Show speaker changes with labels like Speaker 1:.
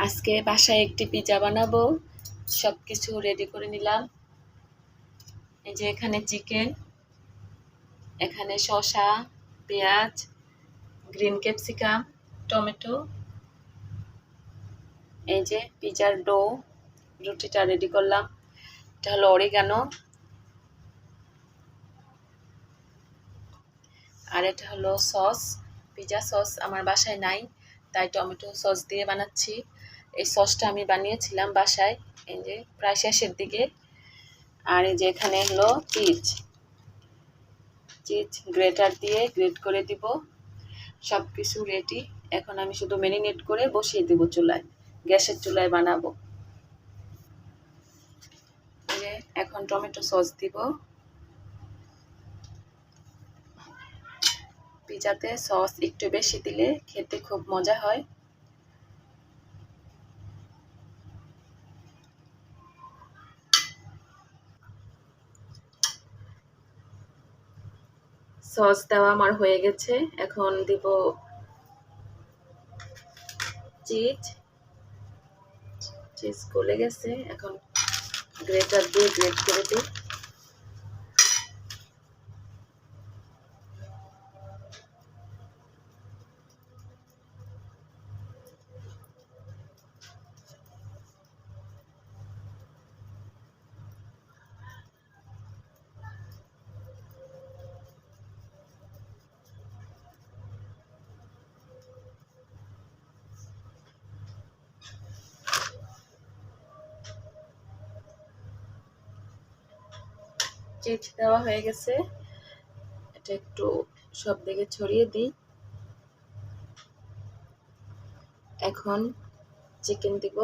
Speaker 1: আজকে বাসায় একটি পিৎজা বানাবো। সবকিছু রেডি করে নিলাম। এই যে এখানে চিকেন, এখানে শসা, পেঁয়াজ, গ্রিন ক্যাপসিকাম, টমেটো, এই যে পিৎজার ডো, রুটিটা রেডি করলাম। এটা হলো অরিগানো, আর এটা হলো সস, পিৎজা সস আমার বাসায় নাই, তাই টমেটো সস দিয়ে বানাচ্ছি। এই সসটা আমি বানিয়েছিলাম বাসায়, এই যে প্রায় শেষের দিকে। আর এই যে এখানে হলো চিজ গ্রেটার দিয়ে গ্রেট করে দিব। সব কিছু রেডি, এখন আমি শুধু ম্যারিনেট করে বসিয়ে দিব চুলায়, গ্যাসের চুলায় বানাবো। এখন টমেটো সস দিব। পিৎজাতে সস একটু বেশি দিলে খেতে খুব মজা হয়। সস দেওয়া আমার হয়ে গেছে, এখন দিব চিজ গলে গেছে, এখন গ্রেটার দিয়ে গ্রেট করে দিই। চিজ দেওয়া হয়ে গেছে, এটা একটু সব দিকে ছড়িয়ে দিই। এখন চিকেন দিব।